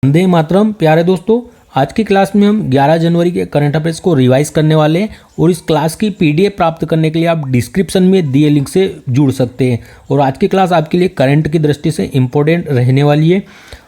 वंदे मातरम। प्यारे दोस्तों, आज की क्लास में हम 11 जनवरी के करंट अफेयर्स को रिवाइज करने वाले हैं और इस क्लास की पीडीएफ प्राप्त करने के लिए आप डिस्क्रिप्शन में दिए लिंक से जुड़ सकते हैं। और आज की क्लास आपके लिए करंट की दृष्टि से इम्पोर्टेंट रहने वाली है।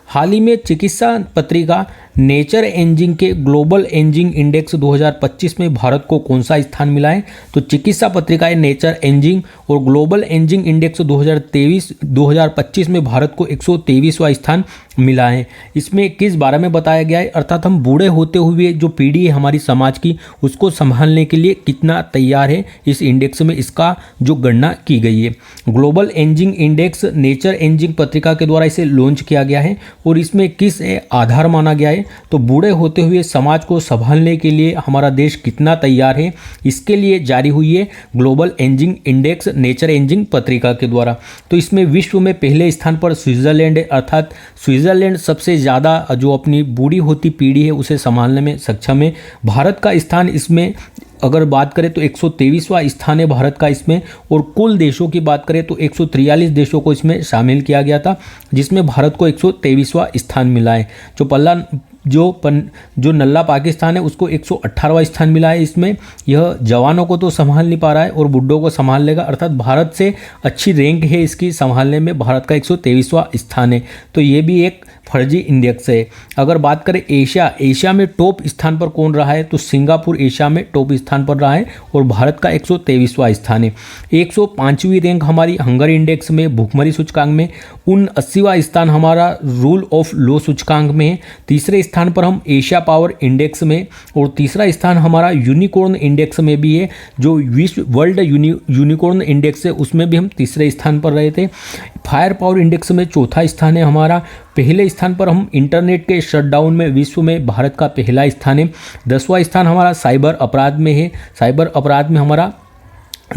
हाल ही में चिकित्सा पत्रिका नेचर एजिंग के ग्लोबल एजिंग इंडेक्स 2025 में भारत को कौन सा स्थान मिला है? तो चिकित्सा पत्रिका नेचर एजिंग और ग्लोबल एजिंग इंडेक्स 2025 में भारत को 123वां स्थान मिला है। इसमें किस बारे में बताया गया है, अर्थात हम बूढ़े होते हुए जो पीढ़ी है हमारी समाज की, उसको संभालने के लिए कितना तैयार है, इस इंडेक्स में इसका जो गणना की गई है। Global ageing index nature ageing पत्रिका के द्वारा इसे लॉन्च किया गया है और इसमें किस आधार माना गया है? तो बूढ़े होते हुए समाज को संभालने के लिए हमारा देश कितना तैयार है, इसके लिए जारी हुई है global ageing index nature ageing पत्रिका के द्वारा। तो इसमें विश्व में पहले स्थान पर स्विट्जरलैंड है, अर्थात स्विट्जरलैंड सबसे ज़्यादा जो अपनी बूढ़ी होती पीढ़ी है उसे संभालने में सक्षम है। भारत का स्थान इसमें अगर बात करें तो 123वां स्थान है भारत का इसमें। और कुल देशों की बात करें तो 143 देशों को इसमें शामिल किया गया था, जिसमें भारत को 123वां स्थान मिला है। जो नल्ला पाकिस्तान है उसको 118वां स्थान मिला है। इसमें यह जवानों को तो संभाल नहीं पा रहा है और बुड्ढों को संभाल लेगा, अर्थात भारत से अच्छी रैंक है इसकी संभालने में, भारत का 123वां स्थान है। तो ये भी एक फर्जी इंडेक्स है। अगर बात करें एशिया में टॉप स्थान पर कौन रहा है? तो सिंगापुर एशिया में टॉप स्थान पर रहा है और भारत का 123वां स्थान है। 105वीं रैंक हमारी हंगर इंडेक्स में भुखमरी सूचकांक में। 79वां स्थान हमारा रूल ऑफ लॉ सूचकांक में है। तीसरे स्थान पर हम एशिया पावर इंडेक्स में, और तीसरा स्थान हमारा यूनिकॉर्न इंडेक्स में भी है। जो विश्व वर्ल्ड यूनिकॉर्न इंडेक्स है उसमें भी हम तीसरे स्थान पर रहे थे। फायर पावर इंडेक्स में चौथा स्थान है हमारा। पहले स्थान पर हम इंटरनेट के शटडाउन में विश्व में भारत का पहला स्थान है। 10वां स्थान हमारा साइबर अपराध में है, साइबर अपराध में हमारा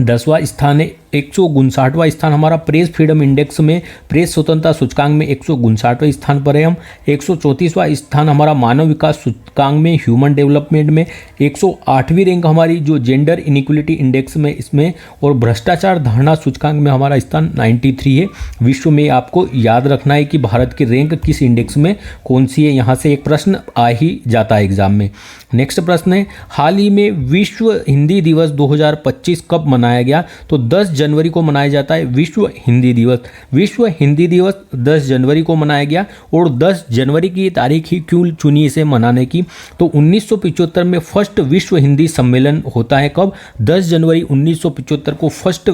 10वां स्थान है। 159वां स्थान हमारा प्रेस फ्रीडम इंडेक्स में, प्रेस स्वतंत्रता सूचकांक में 159वें स्थान पर है हम। 134वां स्थान हमारा मानव विकास सूचकांक में, ह्यूमन डेवलपमेंट में। 108वीं रैंक हमारी जो जेंडर इनइक्वलिटी इंडेक्स में इसमें, और भ्रष्टाचार धारणा सूचकांक में हमारा स्थान 93 है। विश्व में आपको याद रखना है कि भारत की रैंक किस इंडेक्स में कौन सी है, यहाँ से एक प्रश्न आ ही जाता है एग्जाम में। नेक्स्ट प्रश्न है, हाल ही में विश्व हिंदी दिवस 2025 कब मनाया गया? तो 10 जनवरी को मनाया जाता है विश्व हिंदी दिवस। विश्व हिंदी दिवस 10 जनवरी को मनाया गया। और 10 जनवरी की तारीख ही क्यों चुनी इसे मनाने की? तो 1975 में फर्स्ट विश्व हिंदी सम्मेलन होता है। कब? 10 जनवरी 1975 को फर्स्ट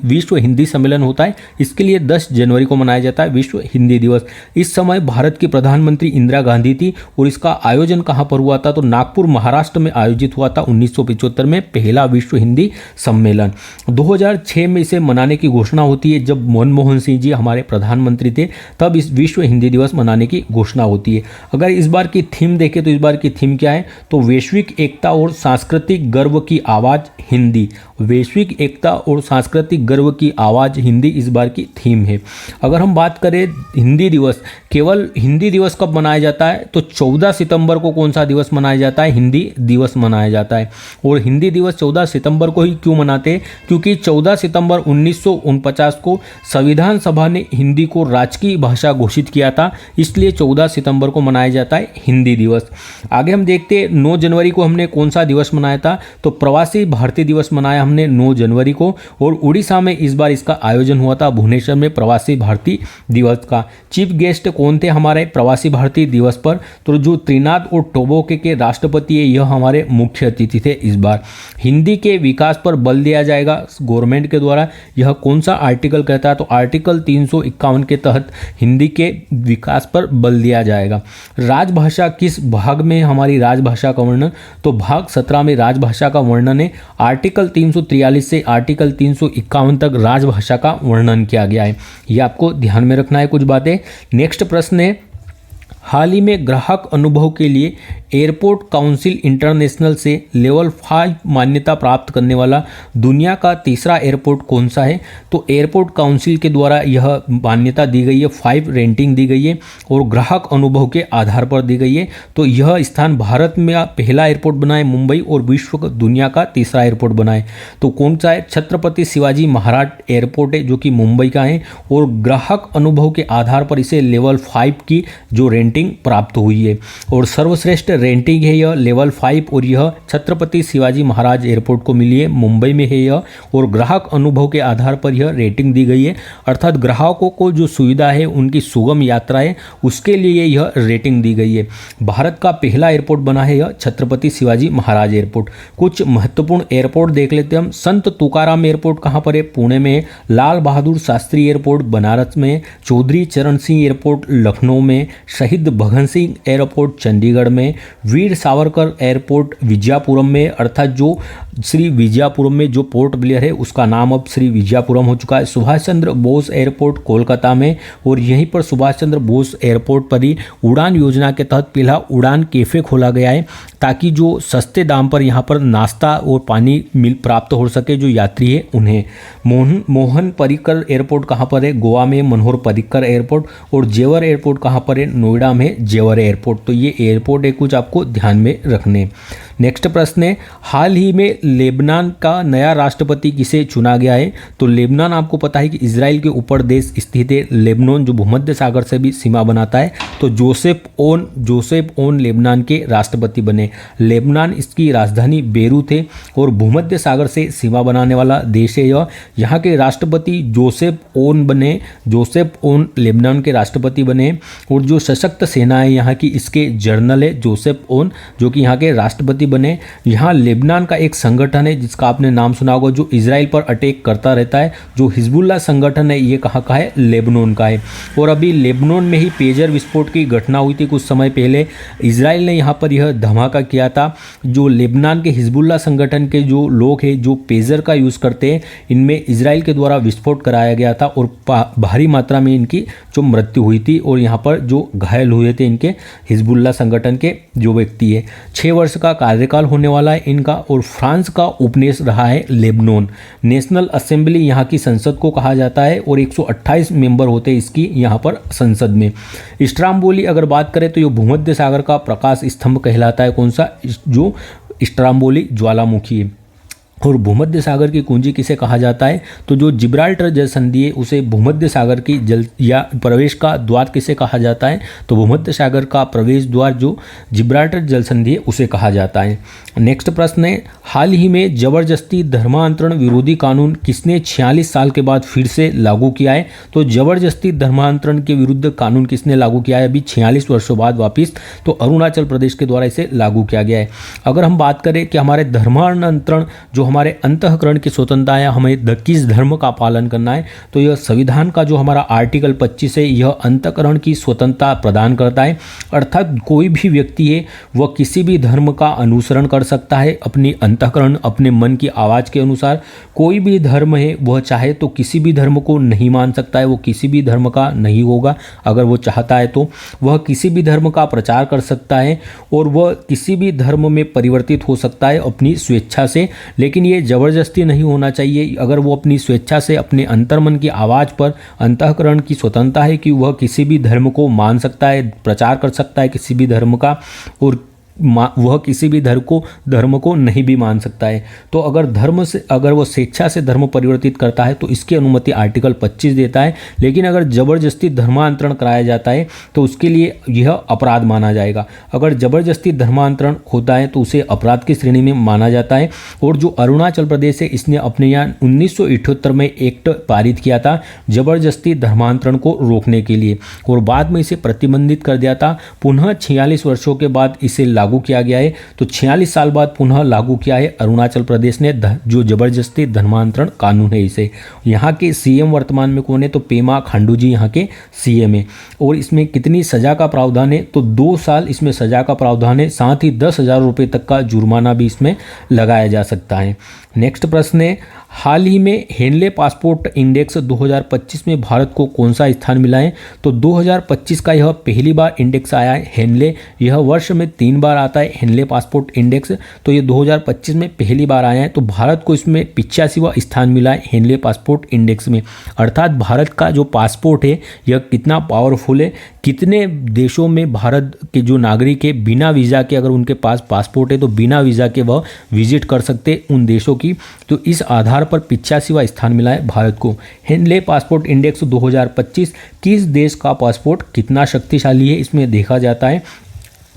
विश्व हिंदी सम्मेलन होता है। इसके लिए 10 जनवरी को मनाया जाता है विश्व हिंदी दिवस। इस समय भारत की प्रधानमंत्री इंदिरा गांधी थी और इसका आयोजन कहाँ पर हुआ था? तो नागपुर महाराष्ट्र में आयोजित हुआ था 1975 में पहला विश्व हिंदी सम्मेलन। 2006 में इसे मनाने की घोषणा होती है, जब मनमोहन सिंह जी हमारे प्रधानमंत्री थे तब इस विश्व हिंदी दिवस मनाने की घोषणा होती है। अगर इस बार की थीम देखें तो इस बार की थीम क्या है? तो वैश्विक एकता और सांस्कृतिक गर्व की आवाज़ हिंदी। वैश्विक एकता और सांस्कृतिक गर्व की आवाज़ हिंदी इस बार की थीम है। अगर हम बात करें हिंदी दिवस, केवल हिंदी दिवस कब मनाया जाता है? तो 14 सितंबर को कौन सा दिवस मनाया जाता है? हिंदी दिवस मनाया जाता है। और हिंदी दिवस 14 सितंबर को ही क्यों मनाते हैं? क्योंकि 14 सितंबर 1949 को संविधान सभा ने हिंदी को राजकीय भाषा घोषित किया था, इसलिए 14 सितंबर को मनाया जाता है हिंदी दिवस। आगे हम देखते हैं 9 जनवरी को हमने कौन सा दिवस मनाया था? तो प्रवासी भारतीय दिवस मनाया हमने 9 जनवरी को। और उड़ीसा में इस बार इसका आयोजन हुआ था भुवनेश्वर में प्रवासी भारतीय दिवस का। चीफ गेस्ट कौन थे हमारे प्रवासी भारतीय दिवस पर? तो जो त्रिनाद और टोबैगो के राष्ट्रपति है यह हमारे मुख्य अतिथि थे इस बार। हिंदी के विकास पर बल दिया जाएगा गवर्नमेंट के द्वारा, यह कौन सा आर्टिकल कहता है? तो आर्टिकल 351 के तहत हिंदी के विकास पर बल दिया जाएगा। राजभाषा किस भाग में हमारी राजभाषा का वर्णन? तो भाग 17 में राजभाषा का वर्णन है। आर्टिकल 343 से आर्टिकल 351 तक राजभाषा का वर्णन किया गया है। यह आपको ध्यान में रखना है कुछ बातें। नेक्स्ट प्रश्न है, हाल ही में ग्राहक अनुभव के लिए एयरपोर्ट काउंसिल इंटरनेशनल से लेवल 5 मान्यता प्राप्त करने वाला दुनिया का तीसरा एयरपोर्ट कौन सा है? तो एयरपोर्ट काउंसिल के द्वारा यह मान्यता दी गई है, 5 रेटिंग दी गई है और ग्राहक अनुभव के आधार पर दी गई है। तो यह स्थान भारत में पहला एयरपोर्ट बना है मुंबई, और विश्व दुनिया का तीसरा एयरपोर्ट बना है। तो कौन सा है? छत्रपति शिवाजी महाराज एयरपोर्ट है जो कि मुंबई का है, और ग्राहक अनुभव के आधार पर इसे लेवल 5 की जो रेटिंग रेटिंग प्राप्त हुई है और सर्वश्रेष्ठ रेटिंग है यह लेवल 5 और यह छत्रपति शिवाजी महाराज एयरपोर्ट को मिली है, मुंबई में है यह। और ग्राहक अनुभव के आधार पर यह रेटिंग दी गई है, अर्थात ग्राहकों को जो सुविधा है उनकी सुगम यात्राएं उसके लिए यह रेटिंग दी गई है। भारत का पहला एयरपोर्ट बना है यह छत्रपति शिवाजी महाराज एयरपोर्ट। कुछ महत्वपूर्ण एयरपोर्ट देख लेते हैं हम। संत तुकाराम एयरपोर्ट कहाँ पर है? पुणे में। लाल बहादुर शास्त्री एयरपोर्ट बनारस में। चौधरी चरण सिंह एयरपोर्ट लखनऊ में। शहीद भगत सिंह एयरपोर्ट चंडीगढ़ में। वीर सावरकर एयरपोर्ट विजयपुरम में, अर्थात जो श्री विजयपुरम में जो पोर्ट ब्लेयर है उसका नाम अब श्री विजयपुरम हो चुका है। सुभाष चंद्र बोस एयरपोर्ट कोलकाता में और यहीं पर सुभाष चंद्र बोस एयरपोर्ट पर ही उड़ान योजना के तहत पहला उड़ान कैफे खोला गया है, ताकि जो सस्ते दाम पर यहाँ पर नाश्ता और पानी प्राप्त हो सके जो यात्री है उन्हें। मोहन पर्रिकर एयरपोर्ट कहाँ पर है? गोवा में मनोहर पर्रिकर एयरपोर्ट। और जेवर एयरपोर्ट कहाँ पर है? नोएडा में जेवर एयरपोर्ट। तो ये एयरपोर्ट है कुछ आपको ध्यान में रखने। नेक्स्ट प्रश्न है, हाल ही में लेबनान का नया राष्ट्रपति किसे चुना गया है? तो लेबनान आपको पता है कि इजराइल के ऊपर देश स्थित है, लेबनान जो भूमध्य सागर से भी सीमा बनाता है। तो जोसेफ ओन लेबनान के राष्ट्रपति बने। लेबनान इसकी राजधानी बेरूत है और भूमध्य सागर से सीमा बनाने वाला देश है यह। यहाँ के राष्ट्रपति जोसेफ ओन लेबनान के राष्ट्रपति बने। और जो सशक्त सेना है यहाँ की, इसके जनरल है जोसेफ ओन, जो कि यहाँ के राष्ट्रपति बने। यहाँ लेबनान का एक संगठन है जिसका आपने नाम सुना होगा, जो इजराइल पर अटैक करता रहता है, जो हिजबुल्लाह संगठन है। ये कहाँ का है? लेबनान का है। और अभी लेबनान में ही पेजर विस्फोट की घटना हुई थी कुछ समय पहले। इजराइल ने यहाँ पर यह धमाका किया था। जो लेबनान के हिजबुल्लाह संगठन के जो लोग हैं जो पेजर का यूज़ करते हैं, इनमें इजराइल के द्वारा विस्फोट कराया गया था और भारी मात्रा में इनकी जो मृत्यु हुई थी और यहाँ पर जो घायल हुए थे इनके हिजबुल्लाह संगठन के जो व्यक्ति है। 6 वर्ष का कार्यकाल होने वाला है इनका। और फ्रांस का उपनिवेश रहा है लेबनान। नेशनल असेंबली यहाँ की संसद को कहा जाता है और 128 मेंबर होते हैं इसकी यहाँ पर संसद में। स्ट्राम्बोली अगर बात करें तो ये भूमध्य सागर का प्रकाश स्तंभ कहलाता है। कौन सा? जो स्ट्राम्बोली ज्वालामुखी है। और भूमध्य सागर की कुंजी किसे कहा जाता है? तो जो जिब्राल्टर जल संधि है उसे भूमध्य सागर की जल या प्रवेश का द्वार किसे कहा जाता है? तो भूमध्य सागर का प्रवेश द्वार जो जिब्राल्टर जल संधि है उसे कहा जाता है। नेक्स्ट प्रश्न है, हाल ही में जबरदस्ती धर्मांतरण विरोधी कानून किसने 46 साल के बाद फिर से लागू किया है? तो जबरदस्ती धर्मांतरण के विरुद्ध कानून किसने लागू किया है अभी 46 वर्षों बाद वापिस? तो अरुणाचल प्रदेश के द्वारा इसे लागू किया गया है। अगर हम बात करें कि हमारे धर्मांतरण जो हमारे अंतःकरण की स्वतंत्रता है, हमें किस धर्म का पालन करना है, तो यह संविधान का जो हमारा आर्टिकल 25 है यह अंतःकरण की स्वतंत्रता प्रदान करता है। अर्थात कोई भी व्यक्ति है वह किसी भी धर्म का अनुसरण कर सकता है अपनी अंतःकरण अपने मन की आवाज़ के अनुसार। कोई भी धर्म है वह चाहे तो किसी भी धर्म को नहीं मान सकता है, वो किसी भी धर्म का नहीं होगा। अगर वो चाहता है तो वह किसी भी धर्म का प्रचार कर सकता है और वह किसी भी धर्म में परिवर्तित हो सकता है अपनी स्वेच्छा से, लेकिन ये ज़बरदस्ती नहीं होना चाहिए। अगर वो अपनी स्वेच्छा से अपने अंतर्मन की आवाज़ पर अंतःकरण की स्वतंत्रता है कि वह किसी भी धर्म को मान सकता है, प्रचार कर सकता है किसी भी धर्म का, और वह किसी भी धर्म को नहीं भी मान सकता है। तो अगर वो स्वेच्छा से धर्म परिवर्तित करता है तो इसकी अनुमति आर्टिकल 25 देता है। लेकिन अगर ज़बरदस्ती धर्मांतरण कराया जाता है तो उसके लिए यह अपराध माना जाएगा। अगर ज़बरदस्ती धर्मांतरण होता है तो उसे अपराध की श्रेणी में माना जाता है। और जो अरुणाचल प्रदेश है इसने अपने यहाँ 1978 में एक्ट पारित किया था ज़बरदस्ती धर्मांतरण को रोकने के लिए, और बाद में इसे प्रतिबंधित कर दिया था। पुनः 46 वर्षों के बाद इसे लागू किया गया है। तो 46 साल बाद पुनः लागू किया है अरुणाचल प्रदेश ने जो जबरदस्ती धर्मांतरण कानून है इसे। यहाँ के सीएम वर्तमान में कौन है? तो पेमा खांडू जी यहाँ के सीएम है। और इसमें कितनी सजा का प्रावधान है? तो 2 साल इसमें सजा का प्रावधान है, साथ ही 10,000 रुपये तक का जुर्माना भी इसमें लगाया जा सकता है। नेक्स्ट प्रश्न है, हाल ही में हेनले पासपोर्ट इंडेक्स 2025 में भारत को कौन सा स्थान मिला है? तो 2025 का यह पहली बार इंडेक्स आया है हेनले। यह वर्ष में 3 बार आता है हेनले पासपोर्ट इंडेक्स, तो ये 2025 में पहली बार आया है। तो भारत को इसमें 85वां स्थान मिला है हेनले पासपोर्ट इंडेक्स में। अर्थात भारत का जो पासपोर्ट है यह कितना पावरफुल है, कितने देशों में भारत के जो नागरिक है बिना वीज़ा के, अगर उनके पास पासपोर्ट है तो बिना वीज़ा के वह विजिट कर सकते उन देशों की। तो इस आधार आधार पर 85वां स्थान मिला है भारत को। हेनले पासपोर्ट इंडेक्स 2025 किस देश का पासपोर्ट कितना शक्तिशाली है इसमें देखा जाता है,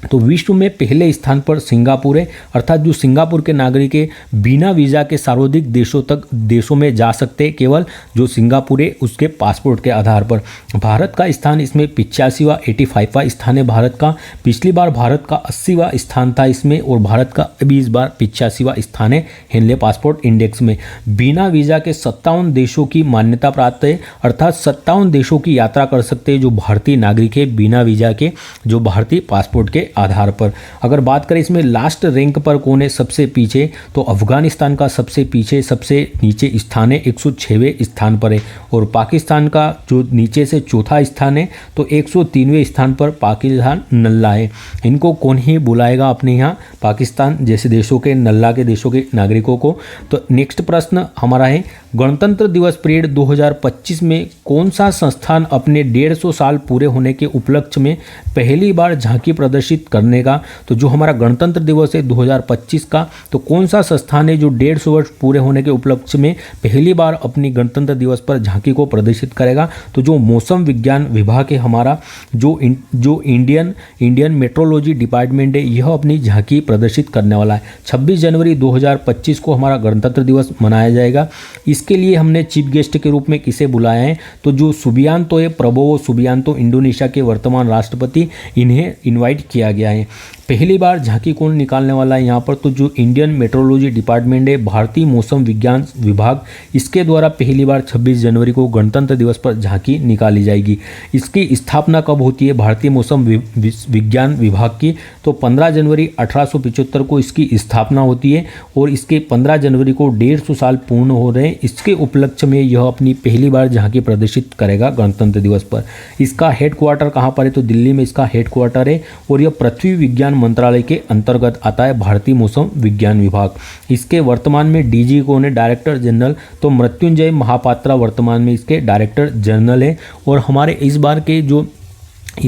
तो विश्व में पहले स्थान पर सिंगापुर है, अर्थात जो सिंगापुर के नागरिक है बिना वीज़ा के सर्वाधिक देशों में जा सकते हैं, केवल जो सिंगापुर है उसके पासपोर्ट के आधार पर। भारत का स्थान इसमें 85वां 85वां स्थान है भारत का। पिछली बार भारत का 80वां स्थान था इसमें, और भारत का अभी इस बार 85वां स्थान है हेनले पासपोर्ट इंडेक्स में। बिना वीज़ा के 57 देशों की मान्यता प्राप्त है, अर्थात 57 देशों की यात्रा कर सकते हैं जो भारतीय नागरिक है बिना वीज़ा के, जो भारतीय पासपोर्ट के आधार पर। अगर बात करें इसमें लास्ट रैंक पर कौन है सबसे पीछे, तो अफगानिस्तान का सबसे पीछे सबसे नीचे स्थान है, 106वें स्थान पर है। और पाकिस्तान का जो नीचे से चौथा स्थान है तो 103वें स्थान पर पाकिस्तान नल्ला है। इनको कौन ही बुलाएगा अपने यहाँ, पाकिस्तान जैसे देशों के नल्ला के देशों के नागरिकों को। तो नेक्स्ट प्रश्न हमारा है, गणतंत्र दिवस परेड 2025 में कौन सा संस्थान अपने 150 साल पूरे होने के उपलक्ष्य में पहली बार झांकी प्रदर्शित करने का। तो जो हमारा गणतंत्र दिवस है 2025 का, तो कौन सा संस्थान है जो 150 वर्ष पूरे होने के उपलक्ष्य में पहली बार अपनी गणतंत्र दिवस पर झांकी को प्रदर्शित करेगा, तो जो मौसम विज्ञान विभाग है हमारा, जो इंडियन मेट्रोलॉजी डिपार्टमेंट है, यह अपनी झांकी प्रदर्शित करने वाला है। 26 जनवरी 2025 को हमारा गणतंत्र दिवस मनाया जाएगा। इसके लिए हमने चीफ गेस्ट के रूप में किसे बुलाया है, तो जो सुबियांतो है, प्रबोवो सुबियांतो, इंडोनेशिया के वर्तमान राष्ट्रपति, इन्हें इनवाइट किया गया है। पहली बार झांकी कौन निकालने वाला है यहाँ पर, तो जो इंडियन मेट्रोलॉजी डिपार्टमेंट है, भारतीय मौसम विज्ञान विभाग, इसके द्वारा पहली बार 26 जनवरी को गणतंत्र दिवस पर झांकी निकाली जाएगी। इसकी स्थापना कब होती है भारतीय मौसम विज्ञान विभाग की, तो 15 जनवरी 1875 को इसकी स्थापना होती है, और इसके 15 जनवरी को 150 साल पूर्ण हो रहे हैं। इसके उपलक्ष्य में यह अपनी पहली बार झांकी प्रदर्शित करेगा गणतंत्र दिवस पर। इसका हेडक्वार्टर कहाँ पर है, तो दिल्ली में इसका हेडक्वार्टर है, और यह पृथ्वी विज्ञान मंत्रालय के अंतर्गत आता है भारतीय मौसम विज्ञान विभाग। इसके वर्तमान में डीजी कौन है, डायरेक्टर जनरल, तो मृत्युंजय महापात्रा वर्तमान में इसके डायरेक्टर जनरल है। और हमारे इस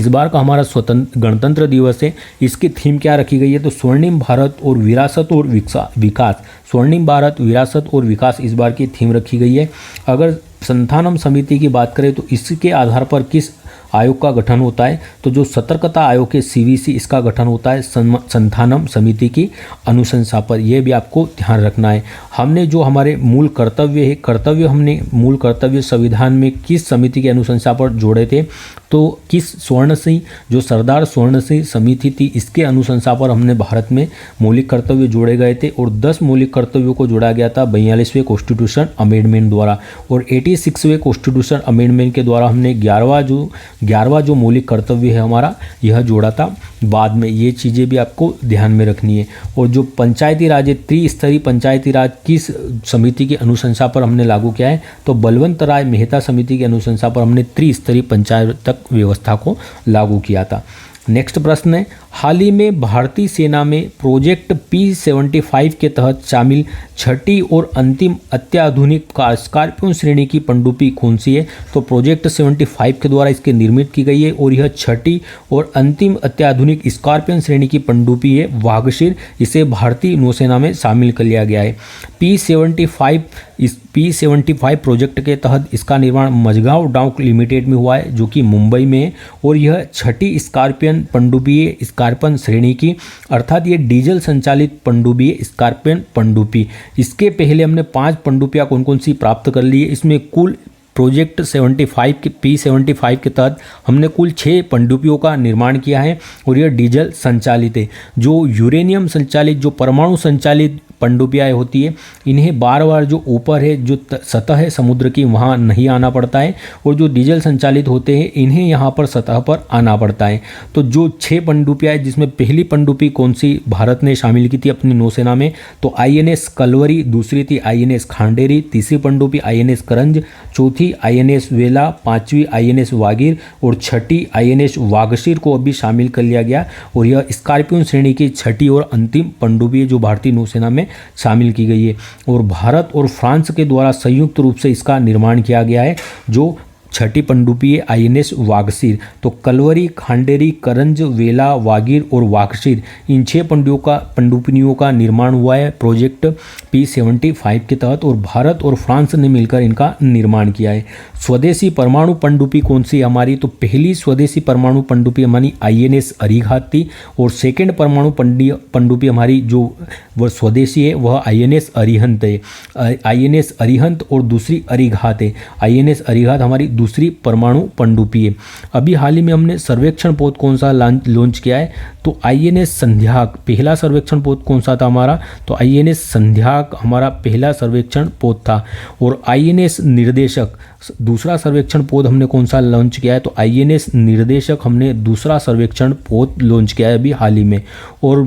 बार का हमारा स्वतंत्र गणतंत्र दिवस है, इसकी थीम क्या रखी गई है, तो स्वर्णिम भारत और विरासत और विकास, स्वर्णिम भारत विरासत और विकास इस बार की थीम रखी गई है। अगर संथानम समिति की बात करें तो इसके आधार पर किस आयोग का गठन होता है, तो जो सतर्कता आयोग के सीवीसी, इसका गठन होता है संथानम समिति की अनुशंसा पर। यह भी आपको ध्यान रखना है। हमने जो हमारे मूल कर्तव्य है, हमने मूल कर्तव्य संविधान में किस समिति की अनुशंसा पर जोड़े थे, तो किस स्वर्ण सिंह, जो सरदार स्वर्ण सिंह समिति थी, इसके अनुशंसा पर हमने भारत में मौलिक कर्तव्य जोड़े गए थे। और 10 मौलिक कर्तव्यों को जोड़ा गया था 42वें कॉन्स्टिट्यूशन अमेंडमेंट द्वारा, और 86वें कॉन्स्टिट्यूशन अमेंडमेंट के द्वारा हमने 11वां जो मौलिक कर्तव्य है हमारा, यह जोड़ा था बाद में। ये चीज़ें भी आपको ध्यान में रखनी है। और जो पंचायती राज है, त्रिस्तरीय पंचायती राज किस समिति की अनुशंसा पर हमने लागू किया है, तो बलवंत राय मेहता समिति की अनुशंसा पर हमने त्रिस्तरीय पंचायत व्यवस्था को लागू किया था। नेक्स्ट प्रश्न है, हाल ही में भारतीय सेना में प्रोजेक्ट P75 के तहत शामिल छठी और अंतिम अत्याधुनिक स्कॉर्पियन श्रेणी की पनडुब्बी कौन सी है, तो प्रोजेक्ट 75 के द्वारा इसके निर्मित की गई है, और यह छठी और अंतिम अत्याधुनिक स्कॉर्पियन श्रेणी की पनडुब्बी है वागशीर। इसे भारतीय नौसेना में शामिल कर लिया गया है। P75 प्रोजेक्ट के तहत इसका निर्माण मझगांव डाक लिमिटेड में हुआ है, जो कि मुंबई में है, और यह छठी स्कॉर्पियन पनडुब्बी है स्कॉर्पियन श्रेणी की, अर्थात ये डीजल संचालित पनडुब्बी है स्कॉर्पियन पनडुब्बी। इसके पहले हमने 5 पनडुब्बियाँ कौन कौन सी प्राप्त कर ली है, इसमें कुल प्रोजेक्ट 75 के P75 के तहत हमने कुल 6 पनडुब्बियों का निर्माण किया है, और यह डीजल संचालित है। जो यूरेनियम संचालित, जो परमाणु संचालित पनडुब्बियाँ होती है, इन्हें बार जो ऊपर है, जो सतह है समुद्र की, वहाँ नहीं आना पड़ता है, और जो डीजल संचालित होते हैं इन्हें यहाँ पर सतह पर आना पड़ता है। तो जो 6 पनडुब्बियाँ, जिसमें पहली पनडुब्बी कौन सी भारत ने शामिल की थी अपनी नौसेना में, तो INS कलवरी, दूसरी थी INS खांडेरी, तीसरी पनडुब्बी INS करंज, चौथी INS वेला, 5वीं INS वागीर, और छठी INS वागशीर को अभी शामिल कर लिया गया। और यह स्कॉर्पियन श्रेणी की छठी और अंतिम पनडुब्बी है जो भारतीय नौसेना में शामिल की गई है। और भारत और फ्रांस के द्वारा संयुक्त रूप से इसका निर्माण किया गया है। जो छठी पनडुब्बी है INS वागसीर। तो कलवरी, खांडेरी, करंज, वेला, वागीर और वागसीर, इन 6 पनडुब्बियों का निर्माण हुआ है प्रोजेक्ट P75 के तहत, और भारत और फ्रांस ने मिलकर इनका निर्माण किया है। स्वदेशी परमाणु पनडुब्बी कौन सी है हमारी? तो पहली स्वदेशी परमाणु पनडुब्बी हमारी INS अरीघात थी, और सेकेंड परमाणु पनडुब्बी हमारी जो वह स्वदेशी है वह INS अरिहंत है। INS अरिहंत और दूसरी अरीघात है। INS अरीघात हमारी दूसरी परमाणु पनडुब्बी है। अभी हाल ही में हमने सर्वेक्षण पोत कौन सा लॉन्च किया है? तो INS संध्याक, पहला सर्वेक्षण पोत कौन सा था हमारा? तो INS संध्याक हमारा पहला सर्वेक्षण पोत था। और INS निर्देशक, दूसरा सर्वेक्षण पोत हमने कौन सा लॉन्च किया है? तो INS निर्देशक हमने दूसरा सर्वेक्षण पोत लॉन्च किया है अभी हाल ही में। और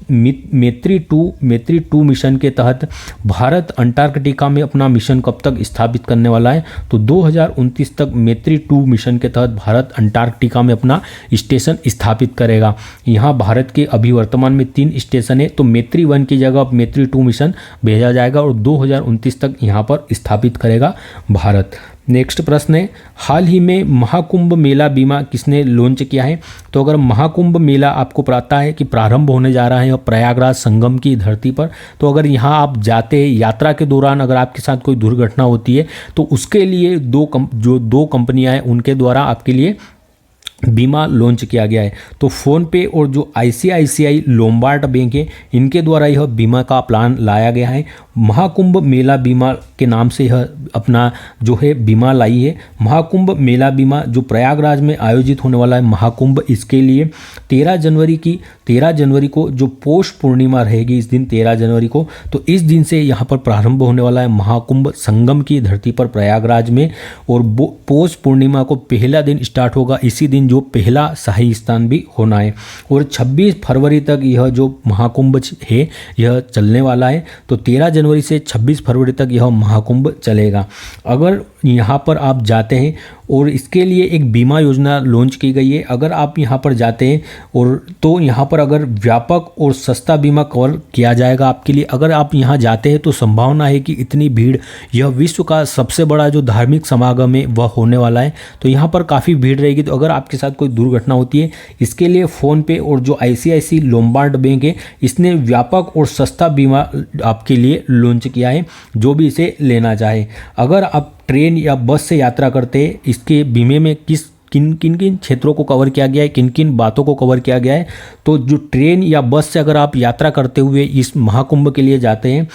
मैत्री 2 मिशन के तहत भारत अंटार्कटिका में अपना मिशन कब तक स्थापित करने वाला है? तो 2029 तक मैत्री 2 मिशन के तहत भारत अंटार्कटिका में अपना स्टेशन स्थापित करेगा। यहाँ भारत के अभी वर्तमान में 3 स्टेशन है, तो मैत्री 1 की जगह अब मैत्री 2 मिशन भेजा जाएगा और 2029 तक यहाँ पर स्थापित करेगा भारत। नेक्स्ट प्रश्न है, हाल ही में महाकुंभ मेला बीमा किसने लॉन्च किया है? तो अगर महाकुंभ मेला आपको पता है कि प्रारंभ होने जा रहा है और प्रयागराज संगम की धरती पर, तो अगर यहाँ आप जाते हैं यात्रा के दौरान अगर आपके साथ कोई दुर्घटना होती है तो उसके लिए दो कंपनियां हैं उनके द्वारा आपके लिए बीमा लॉन्च किया गया है। तो फ़ोनपे और जो ICICI लोम्बार्ड बैंक है इनके द्वारा यह बीमा का प्लान लाया गया है। महाकुंभ मेला बीमा के नाम से यह अपना जो है बीमा लाई है। महाकुंभ मेला बीमा जो प्रयागराज में आयोजित होने वाला है महाकुंभ, इसके लिए 13 जनवरी को जो पौष पूर्णिमा रहेगी इस दिन 13 जनवरी को, तो इस दिन से यहाँ पर प्रारंभ होने वाला है महाकुंभ संगम की धरती पर प्रयागराज में। और पौष पूर्णिमा को पहला दिन स्टार्ट होगा, इसी दिन जो पहला शाही स्नान भी होना है। और 26 फरवरी तक यह जो महाकुंभ है यह चलने वाला है। तो 13 जनवरी से 26 फरवरी तक यह महाकुंभ चलेगा। अगर यहाँ पर आप जाते हैं और इसके लिए एक बीमा योजना लॉन्च की गई है, अगर आप यहाँ पर जाते हैं और तो यहाँ पर अगर व्यापक और सस्ता बीमा कवर किया जाएगा आपके लिए। अगर आप यहाँ जाते हैं तो संभावना है कि इतनी भीड़, यह विश्व का सबसे बड़ा जो धार्मिक समागम है वह होने वाला है, तो यहाँ पर काफ़ी भीड़ रहेगी। तो अगर आपके साथ कोई दुर्घटना होती है, इसके लिए फ़ोनपे और जो ICICI लोम्बार्ड बैंक है इसने व्यापक और सस्ता बीमा आपके लिए लॉन्च किया है, जो भी इसे लेना चाहे। अगर आप ट्रेन या बस से यात्रा करते हैं, इसके बीमे में किन किन क्षेत्रों को कवर किया गया है, किन किन बातों को कवर किया गया है। तो जो ट्रेन या बस से अगर आप यात्रा करते हुए इस महाकुंभ के लिए जाते हैं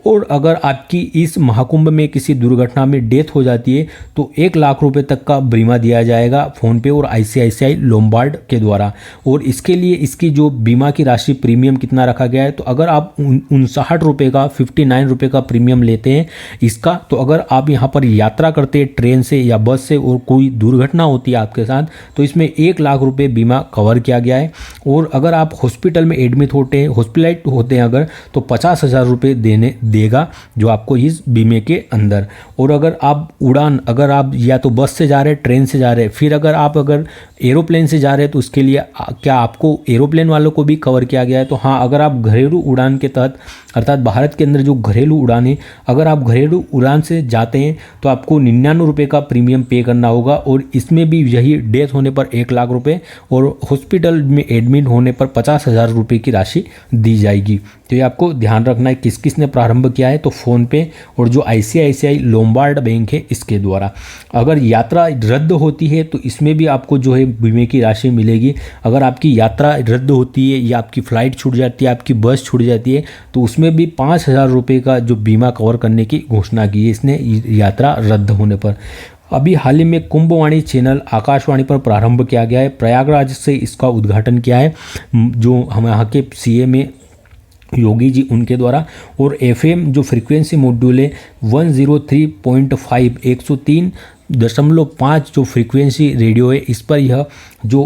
और अगर आपकी इस महाकुंभ में किसी दुर्घटना में डेथ हो जाती है तो 1 लाख रुपए तक का बीमा दिया जाएगा फ़ोनपे और ICICI लोम्बार्ड के द्वारा। और इसके लिए इसकी जो बीमा की राशि प्रीमियम कितना रखा गया है, तो अगर आप 59 रुपये का 59 रुपये का प्रीमियम लेते हैं इसका, तो अगर आप यहाँ पर यात्रा करते हैं ट्रेन से या बस से और कोई दुर्घटना होती है आपके साथ, तो इसमें 1 लाख रुपए बीमा कवर किया गया है। और अगर आप हॉस्पिटल में एडमिट होते हैं, हॉस्पिटलाइज होते हैं अगर, तो 50,000 रुपये देगा जो आपको इस बीमे के अंदर। और अगर आप उड़ान, अगर आप या तो बस से जा रहे हैं, ट्रेन से जा रहे हैं, फिर अगर एरोप्लेन से जा रहे हैं तो उसके लिए क्या आपको एरोप्लेन वालों को भी कवर किया गया है? तो हाँ, अगर आप घरेलू उड़ान के तहत अर्थात भारत के अंदर जो घरेलू उड़ान है, अगर आप घरेलू उड़ान से जाते हैं तो आपको 99 रुपये का प्रीमियम पे करना होगा। और इसमें भी यही डेथ होने पर 1 लाख रुपए और हॉस्पिटल में एडमिट होने पर 50,000 रुपये की राशि दी जाएगी। तो ये आपको ध्यान रखना है किस किस ने प्रारंभ किया है, तो फ़ोनपे और जो ICICI लोम्बार्ड बैंक है इसके द्वारा। अगर यात्रा रद्द होती है तो इसमें भी आपको जो है बीमे की राशि मिलेगी। अगर आपकी यात्रा रद्द होती है या आपकी फ़्लाइट छूट जाती है, आपकी बस छूट जाती है, तो उसमें भी 5,000 रुपये का जो बीमा कवर करने की घोषणा की है इसने यात्रा रद्द होने पर। अभी हाल ही में कुंभवाणी चैनल आकाशवाणी पर प्रारंभ किया गया है, प्रयागराज से इसका उद्घाटन किया है जो हम यहाँ के CM है योगी जी उनके द्वारा। और FM जो फ्रीक्वेंसी मॉड्यूल है 103.5 103.5 जो फ्रीक्वेंसी रेडियो है, इस पर यह जो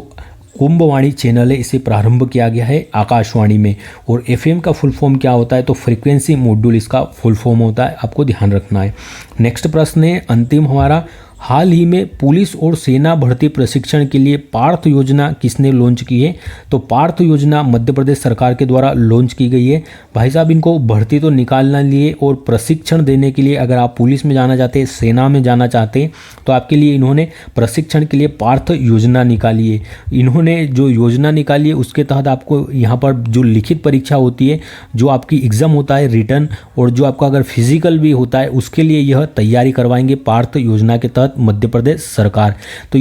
कुंभवाणी चैनल है इसे प्रारंभ किया गया है आकाशवाणी में। और FM का फुल फॉर्म क्या होता है, तो फ्रीक्वेंसी मॉड्यूल इसका फुल फॉर्म होता है, आपको ध्यान रखना है। नेक्स्ट प्रश्न है अंतिम हमारा, हाल ही में पुलिस और सेना भर्ती प्रशिक्षण के लिए पार्थ योजना किसने लॉन्च की है? तो पार्थ योजना मध्य प्रदेश सरकार के द्वारा लॉन्च की गई है। भाई साहब, इनको भर्ती तो निकालना लिए और प्रशिक्षण देने के लिए, अगर आप पुलिस में जाना चाहते हैं, सेना में जाना चाहते हैं, तो आपके लिए इन्होंने प्रशिक्षण के लिए पार्थ योजना निकाली है। इन्होंने जो योजना निकाली है उसके तहत आपको यहाँ पर जो लिखित परीक्षा होती है, जो आपकी एग्ज़ाम होता है रिटर्न, और जो आपका अगर फिजिकल भी होता है, उसके लिए यह तैयारी करवाएंगे पार्थ योजना के तहत मध्य प्रदेश सरकार। तो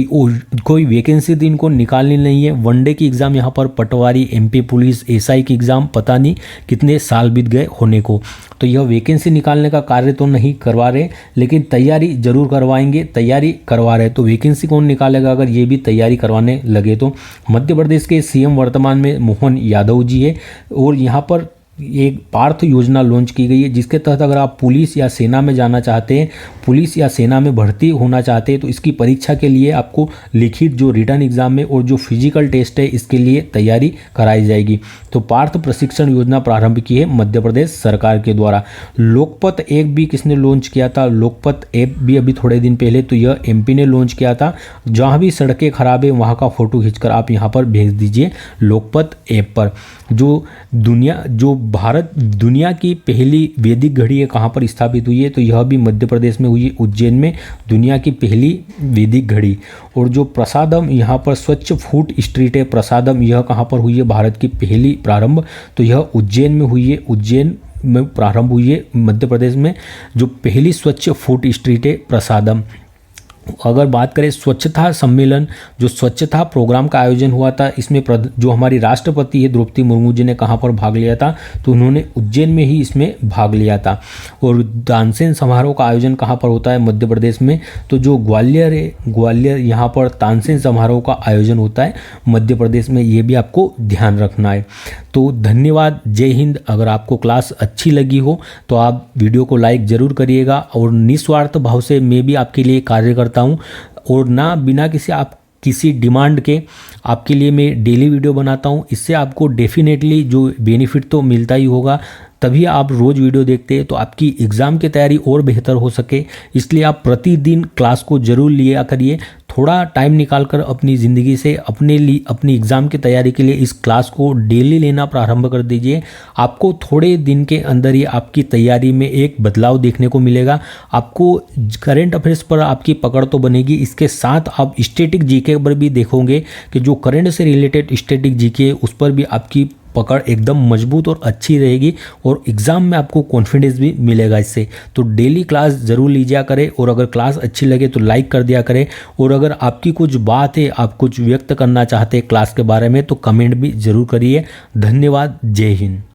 कोई वैकेंसी तो इनको निकालनी नहीं है। वनडे की एग्ज़ाम यहाँ पर पटवारी, एमपी पुलिस, एसआई की एग्ज़ाम पता नहीं कितने साल बीत गए होने को, तो यह वैकेंसी निकालने का कार्य तो नहीं करवा रहे, लेकिन तैयारी जरूर करवाएंगे, तैयारी करवा रहे। तो वैकेंसी कौन निकालेगा अगर ये भी तैयारी करवाने लगे तो? मध्य प्रदेश के सीएम वर्तमान में मोहन यादव जी है, और यहाँ पर एक पार्थ योजना लॉन्च की गई है, जिसके तहत अगर आप पुलिस या सेना में जाना चाहते हैं, पुलिस या सेना में भर्ती होना चाहते हैं, तो इसकी परीक्षा के लिए आपको लिखित जो रिटर्न एग्जाम है और जो फिजिकल टेस्ट है, इसके लिए तैयारी कराई जाएगी। तो पार्थ प्रशिक्षण योजना प्रारंभ की है मध्य प्रदेश सरकार के द्वारा। लोकपथ ऐप भी किसने लॉन्च किया था? लोकपथ ऐप भी अभी थोड़े दिन पहले तो यह एमपी ने लॉन्च किया था। जहाँ भी सड़कें खराब है वहाँ का फोटो खींचकर आप यहाँ पर भेज दीजिए लोकपथ ऐप पर। जो भारत दुनिया की पहली वैदिक घड़ी है, कहाँ पर स्थापित हुई है? तो यह भी मध्य प्रदेश में हुई है, उज्जैन में, दुनिया की पहली वैदिक घड़ी। और जो प्रसादम यहाँ पर स्वच्छ फूड स्ट्रीट है, प्रसादम, यह कहाँ पर हुई है? भारत की पहली प्रारंभ, तो यह उज्जैन में हुई है, उज्जैन में प्रारंभ हुई है मध्य प्रदेश में जो पहली स्वच्छ फूड स्ट्रीट है, प्रसादम। अगर बात करें स्वच्छता सम्मेलन, जो स्वच्छता प्रोग्राम का आयोजन हुआ था, इसमें जो हमारी राष्ट्रपति है द्रौपदी मुर्मू जी ने कहाँ पर भाग लिया था? तो उन्होंने उज्जैन में ही इसमें भाग लिया था। और तानसेन समारोह का आयोजन कहाँ पर होता है? मध्य प्रदेश में। तो जो ग्वालियर है, ग्वालियर यहाँ पर तानसेन समारोह का आयोजन होता है मध्य प्रदेश में, ये भी आपको ध्यान रखना है। तो धन्यवाद, जय हिंद। अगर आपको क्लास अच्छी लगी हो तो आप वीडियो को लाइक ज़रूर करिएगा, और निस्वार्थ भाव से मैं भी आपके लिए कार्य करता हूँ, और ना बिना किसी डिमांड के आपके लिए मैं डेली वीडियो बनाता हूँ। इससे आपको डेफिनेटली जो बेनिफिट तो मिलता ही होगा, तभी आप रोज़ वीडियो देखते हैं, तो आपकी एग्ज़ाम की तैयारी और बेहतर हो सके, इसलिए आप प्रतिदिन क्लास को ज़रूर लिया करिए। थोड़ा टाइम निकालकर अपनी ज़िंदगी से अपने लिए, अपनी एग्ज़ाम की तैयारी के लिए इस क्लास को डेली लेना प्रारंभ कर दीजिए। आपको थोड़े दिन के अंदर ही आपकी तैयारी में एक बदलाव देखने को मिलेगा। आपको करंट अफेयर्स पर आपकी पकड़ तो बनेगी, इसके साथ आप स्टैटिक जीके पर भी देखोगे कि जो करंट से रिलेटेड स्टैटिक जीके है उस पर भी आपकी पकड़ एकदम मजबूत और अच्छी रहेगी, और एग्ज़ाम में आपको कॉन्फिडेंस भी मिलेगा इससे। तो डेली क्लास ज़रूर लीजिए करें, और अगर क्लास अच्छी लगे तो लाइक कर दिया करें, और अगर आपकी कुछ बात है, आप कुछ व्यक्त करना चाहते हैं क्लास के बारे में, तो कमेंट भी ज़रूर करिए। धन्यवाद, जय हिंद।